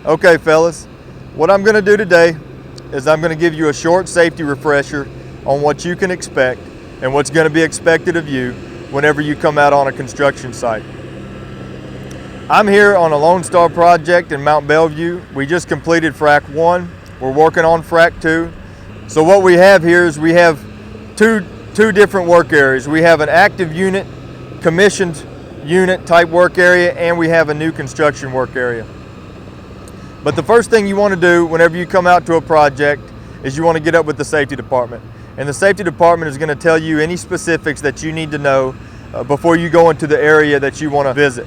Okay fellas, what I'm going to do today is I'm going to give you a short safety refresher on what you can expect and what's going to be expected of you whenever you come out on a construction site. I'm here on a Lone Star project in Mount Bellevue. We just completed frac 1. We're working on frac 2. So what we have here is we have two different work areas. We have an active unit, commissioned unit type work area, and we have a new construction work area. But the first thing you want to do whenever you come out to a project is you want to get up with the safety department. And the safety department is going to tell you any specifics that you need to know before you go into the area that you want to visit.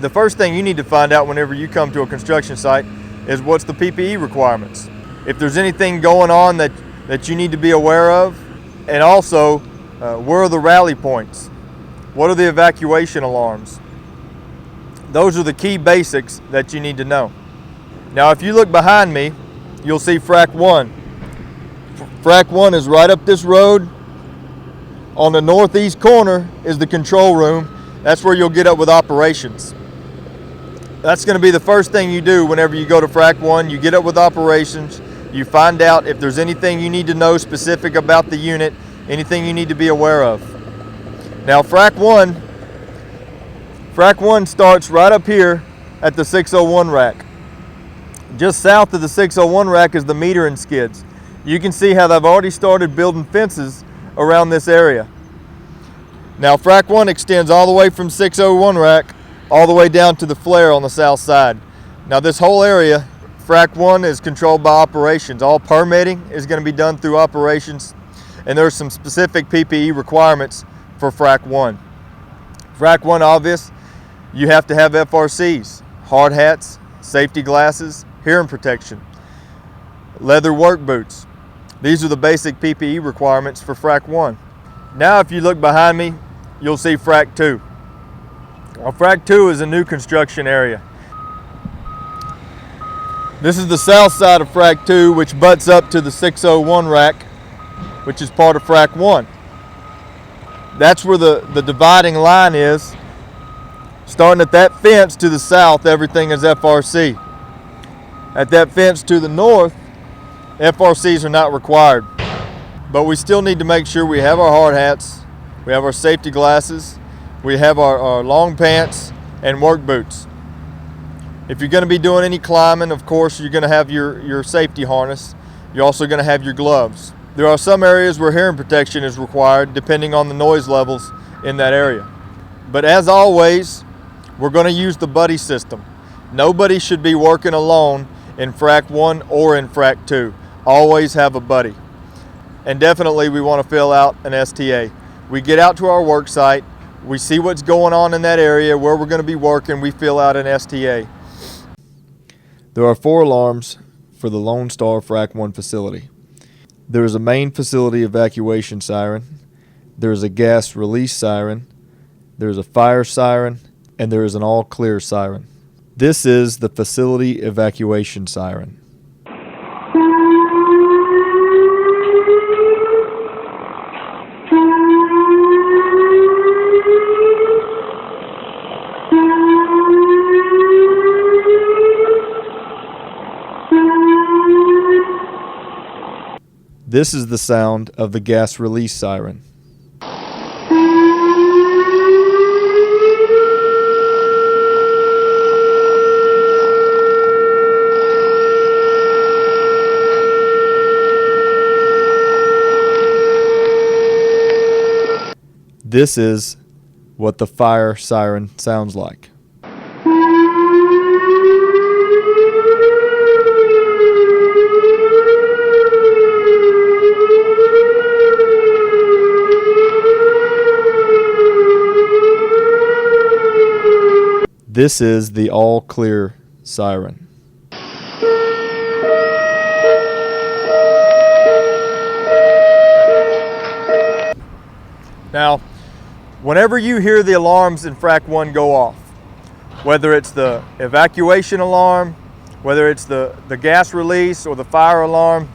The first thing you need to find out whenever you come to a construction site is what's the PPE requirements. If there's anything going on that you need to be aware of, and also where are the rally points? What are the evacuation alarms? Those are the key basics that you need to know. Now if you look behind me, you'll see frac 1. Frac 1 is right up this road. On the northeast corner is the control room. That's where you'll get up with operations. That's going to be the first thing you do whenever you go to frac 1. You get up with operations, you find out if there's anything you need to know specific about the unit, anything you need to be aware of. Now frac 1 starts right up here at the 601 rack. Just south of the 601 rack is the meter and skids. You can see how they've already started building fences around this area. Now frac 1 extends all the way from 601 rack all the way down to the flare on the south side. Now this whole area, frac 1 is controlled by operations. All permitting is going to be done through operations, and there's some specific PPE requirements for frac 1. Frac 1, obvious, you have to have FRCs, hard hats, safety glasses, hearing protection, leather work boots. These are the basic PPE requirements for frac 1. Now if you look behind me, you'll see frac 2. Well, frac 2 is a new construction area. This is the south side of frac 2, which butts up to the 601 rack, which is part of frac 1. That's where the dividing line is. Starting at that fence to the south, everything is FRC. At that fence to the north, FRCs are not required. But we still need to make sure we have our hard hats, we have our safety glasses, we have our long pants and work boots. If you're going to be doing any climbing, of course, you're going to have your safety harness. You're also going to have your gloves. There are some areas where hearing protection is required depending on the noise levels in that area. But as always, we're going to use the buddy system. Nobody should be working alone in frac 1 or in frac 2. Always have a buddy. And definitely we want to fill out an STA. We get out to our work site, we see what's going on in that area, where we're going to be working, we fill out an STA. There are 4 alarms for the Lone Star frac 1 facility. There is a main facility evacuation siren, there is a gas release siren, there is a fire siren, and there is an all clear siren. This is the facility evacuation siren. This is the sound of the gas release siren. This is what the fire siren sounds like. This is the all clear siren. Now, whenever you hear the alarms in frac 1 go off, whether it's the evacuation alarm, whether it's the gas release or the fire alarm,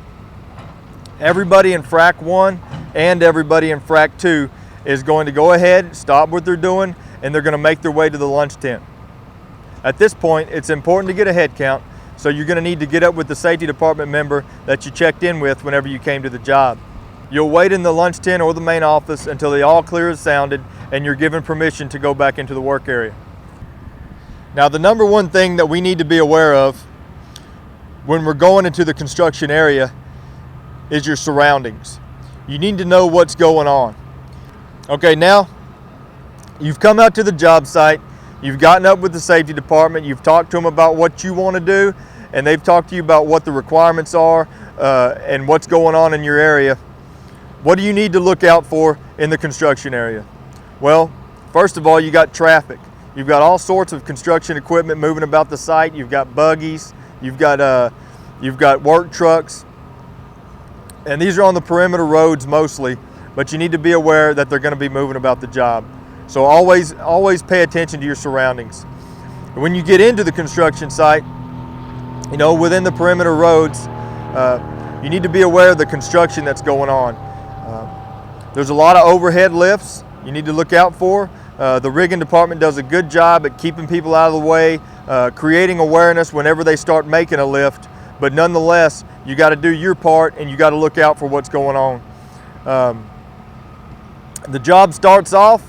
everybody in frac 1 and everybody in frac 2 is going to go ahead, stop what they're doing, and they're going to make their way to the lunch tent. At this point, it's important to get a head count So you're going to need to get up with the safety department member that you checked in with whenever you came to the job. You'll wait in the lunch tent or the main office until the all clear is sounded and you're given permission to go back into the work area. Now, the number one thing that we need to be aware of when we're going into the construction area is your surroundings. You need to know what's going on. Okay, now you've come out to the job site, you've gotten up with the safety department, you've talked to them about what you want to do, and they've talked to you about what the requirements are and what's going on in your area. What do you need to look out for in the construction area? Well, first of all, you got traffic. You've got all sorts of construction equipment moving about the site. You've got buggies, you've got work trucks, and these are on the perimeter roads mostly, but you need to be aware that they're going to be moving about the job. So always pay attention to your surroundings. When you get into the construction site, you know, within the perimeter roads, you need to be aware of the construction that's going on. There's a lot of overhead lifts you need to look out for. The rigging department does a good job at keeping people out of the way, creating awareness whenever they start making a lift, but nonetheless, you got to do your part and you got to look out for what's going on. The job starts off,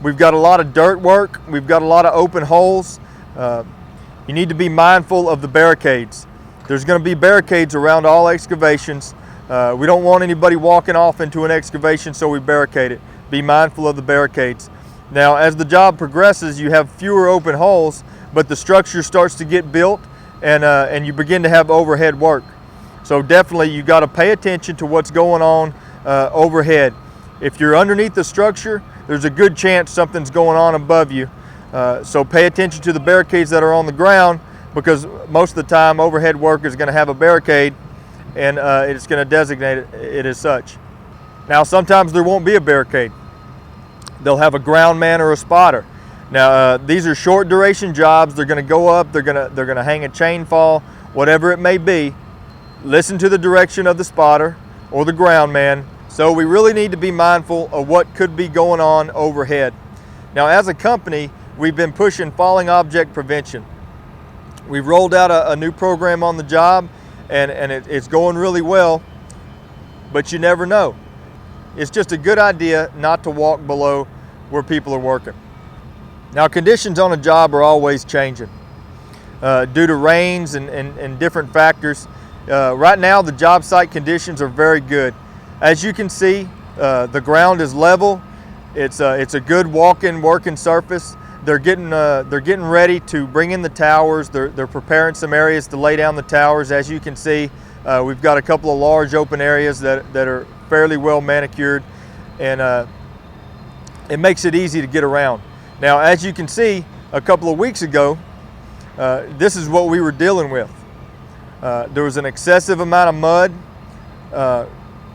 we've got a lot of dirt work, we've got a lot of open holes. You need to be mindful of the barricades. There's going to be barricades around all excavations. We don't want anybody walking off into an excavation, so we barricade it. Be mindful of the barricades. Now, as the job progresses, you have fewer open holes, but the structure starts to get built and you begin to have overhead work. So definitely you got to pay attention to what's going on overhead. If you're underneath the structure, there's a good chance something's going on above you. So pay attention to the barricades that are on the ground, because most of the time overhead work is going to have a barricade and it's going to designate it as such. Now, sometimes there won't be a barricade. They'll have a ground man or a spotter. Now, these are short duration jobs. They're going to go up, they're going to hang a chain fall, whatever it may be. Listen to the direction of the spotter or the ground man. So we really need to be mindful of what could be going on overhead. Now, as a company, we've been pushing falling object prevention. We've rolled out a new program on the job, and it's going really well, but you never know. It's just a good idea not to walk below where people are working. Now, conditions on a job are always changing due to rains and different factors. Right now, the job site conditions are very good. As you can see, the ground is level. It's a good walk-in working surface. They're getting ready to bring in the towers. They're preparing some areas to lay down the towers. As you can see, we've got a couple of large open areas that are fairly well manicured, and it makes it easy to get around. Now, as you can see, a couple of weeks ago, this is what we were dealing with. There was an excessive amount of mud,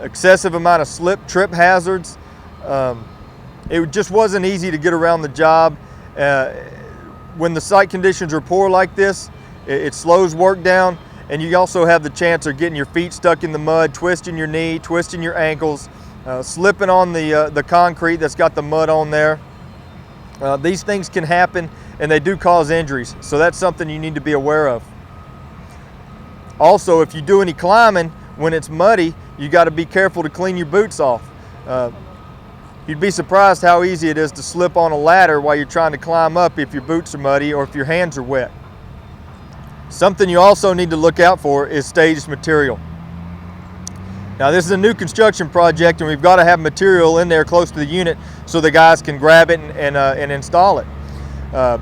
excessive amount of slip, trip hazards. It just wasn't easy to get around the job. When the site conditions are poor like this, it slows work down, and you also have the chance of getting your feet stuck in the mud, twisting your knee, twisting your ankles, slipping on the concrete that's got the mud on there. These things can happen, and they do cause injuries, so that's something you need to be aware of. Also, if you do any climbing when it's muddy, you got to be careful to clean your boots off. You'd be surprised how easy it is to slip on a ladder while you're trying to climb up if your boots are muddy or if your hands are wet. Something you also need to look out for is staged material. Now, this is a new construction project, and we've got to have material in there close to the unit so the guys can grab it and install it. A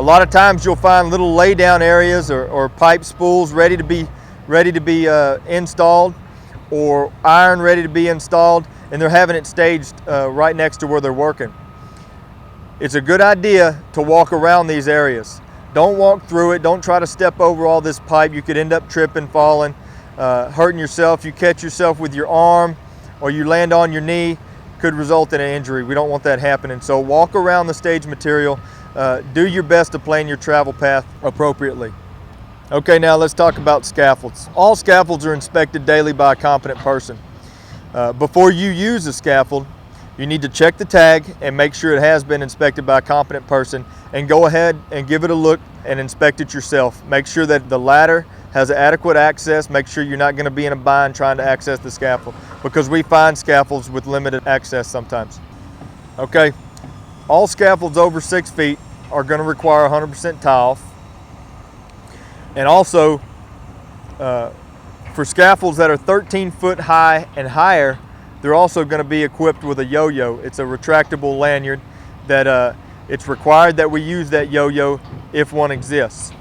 lot of times you'll find little lay down areas or pipe spools ready to be installed, or iron ready to be installed, and they're having it staged right next to where they're working. It's a good idea to walk around these areas. Don't walk through it. Don't try to step over all this pipe. You could end up tripping, falling, hurting yourself. You catch yourself with your arm or you land on your knee, could result in an injury. We don't want that happening. So walk around the staged material. Do your best to plan your travel path appropriately. Okay, now let's talk about scaffolds. All scaffolds are inspected daily by a competent person. Before you use a scaffold, you need to check the tag and make sure it has been inspected by a competent person, and go ahead and give it a look and inspect it yourself. Make sure that the ladder has adequate access. Make sure you're not going to be in a bind trying to access the scaffold, because we find scaffolds with limited access sometimes. Okay, all scaffolds over 6 feet are going to require 100% tie-off. And also, for scaffolds that are 13 foot high and higher, they're also going to be equipped with a yo-yo. It's a retractable lanyard that it's required that we use that yo-yo if one exists.